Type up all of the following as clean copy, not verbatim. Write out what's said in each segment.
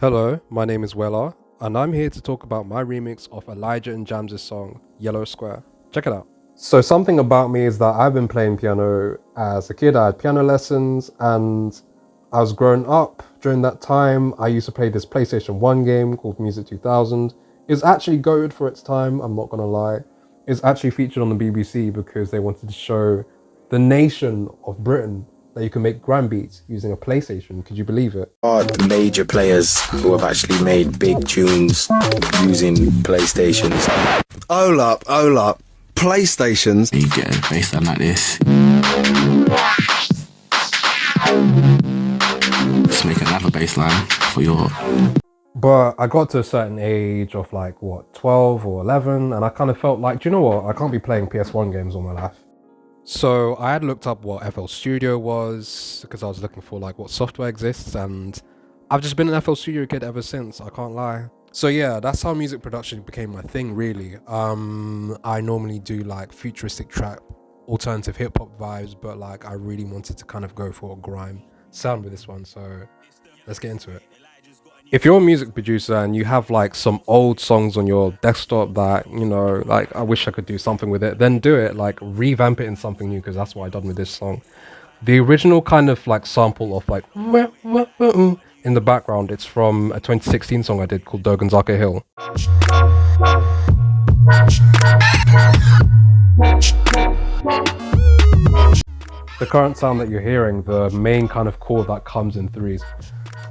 Hello, my name is Wella, and I'm here to talk about my remix of Elijah and Jammz' song Yellow Square. Check it out. So, something about me is that I've been playing piano as a kid. I had piano lessons, and I was growing up during that time. I used to play this PlayStation 1 game called Music 2000. It's actually goated for its time, I'm not gonna lie. It's actually featured on the BBC because they wanted to show the nation of Britain that you can make grime beats using a PlayStation. Could you believe it? Are major players who have actually made big tunes using PlayStations. Hold up. PlayStations. You get a bassline like this. Just make another bassline for your. But I got to a certain age of like, what, 12 or 11, and I kind of felt like, do you know what? I can't be playing PS1 games all my life. So I had looked up what FL Studio was because I was looking for like what software exists, and I've just been an FL Studio kid ever since, I can't lie. So yeah, that's how music production became my thing really. I normally do like futuristic trap, alternative hip hop vibes, but like I really wanted to kind of go for a grime sound with this one, so let's get into it. If you're a music producer and you have like some old songs on your desktop that, like I wish I could do something with it, then do it, like revamp it in something new, because that's what I done with this song. The original kind of like sample of like in the background, it's from a 2016 song I did called Doganzaka Hill. The current sound that you're hearing, the main kind of chord that comes in threes.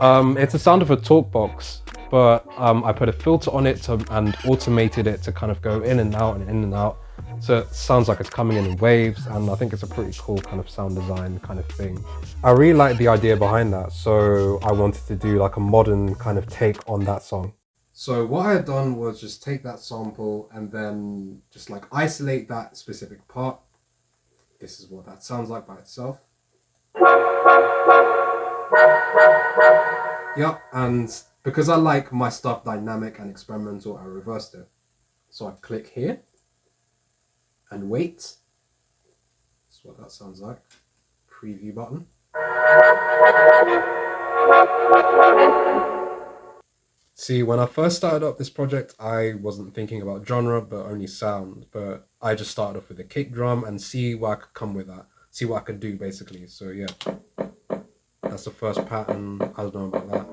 It's a sound of a talk box, but I put a filter on it and automated it to kind of go in and out and in and out. So it sounds like it's coming in waves, and I think it's a pretty cool kind of sound design kind of thing. I really like the idea behind that, so I wanted to do like a modern kind of take on that song. So what I had done was just take that sample and then just like isolate that specific part. This is what that sounds like by itself. Yep, and because I like my stuff dynamic and experimental, I reversed it. So I click here and wait. That's what that sounds like. Preview button. See, when I first started up this project, I wasn't thinking about genre, but only sound. But I just started off with a kick drum and see what I could come with that. See what I could do, basically. So yeah, that's the first pattern. I don't know about that.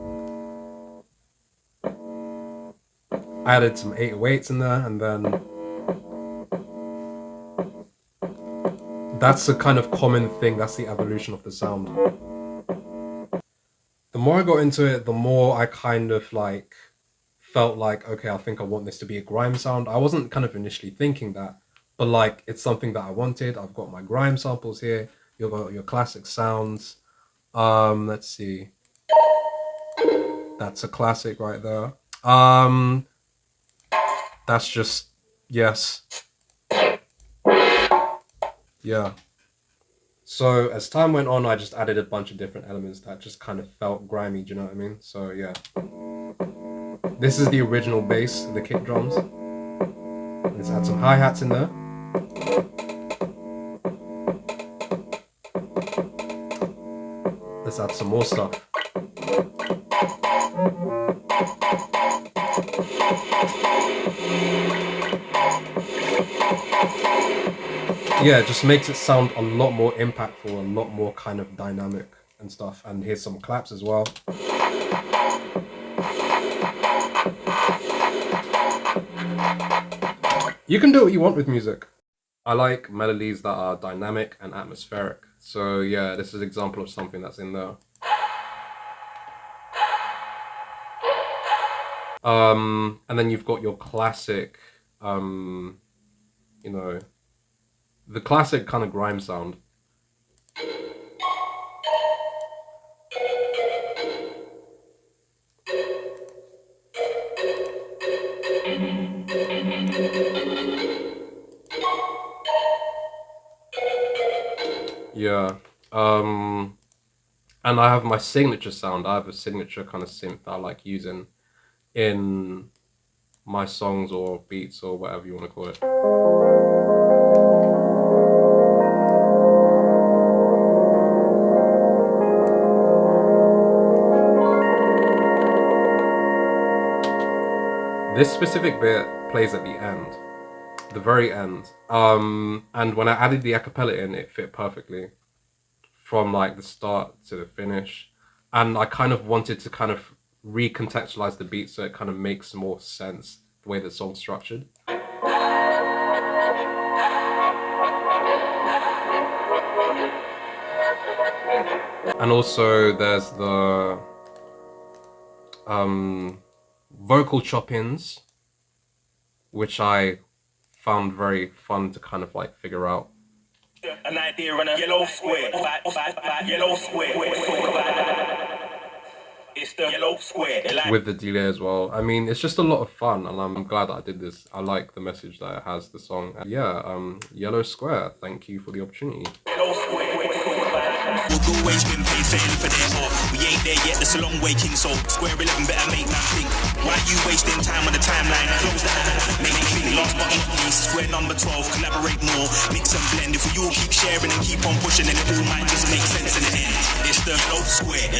I added some 808s in there, and then that's a kind of common thing. That's the evolution of the sound. The more I got into it, the more I kind of like felt like, okay, I think I want this to be a grime sound. I wasn't kind of initially thinking that, but like it's something that I wanted. I've got my grime samples here. You've got your classic sounds. Let's see. That's a classic right there. That's just yes. Yeah. So as time went on, I just added a bunch of different elements that just kind of felt grimy, do you know what I mean? So yeah. This is the original bass, the kick drums. Let's add some hi-hats in there. Let's add some more stuff. Yeah, it just makes it sound a lot more impactful, a lot more kind of dynamic and stuff. And here's some claps as well. You can do what you want with music. I like melodies that are dynamic and atmospheric. So yeah, this is an example of something that's in there. And then you've got your classic, the classic kind of grime sound. Yeah. And I have my signature sound. I have a signature kind of synth that I like using in my songs or beats or whatever you want to call it. This specific bit plays at the end, the very end. And when I added the acapella in, it fit perfectly from like the start to the finish. And I kind of wanted to kind of recontextualize the beat so it kind of makes more sense the way the song's structured. And also there's the vocal chop-ins, which I found very fun to kind of like figure out. An idea on a yellow square, yellow square. It's the yellow square. With the delay as well. I mean, it's just a lot of fun, and I'm glad that I did this. I like the message that it has, the song. Yeah, Yellow Square, thank you for the opportunity. Yellow square. We've always been paid fairly for their art. We ain't there yet, it's a long way, King. So Square 11 better make man think. Why you wasting time on the timeline? Close the app, make me think. Last but not least, Square number 12, collaborate more, mix and blend. If we all keep sharing and keep on pushing, then it all might just make sense in the end. It's the Yellow Square.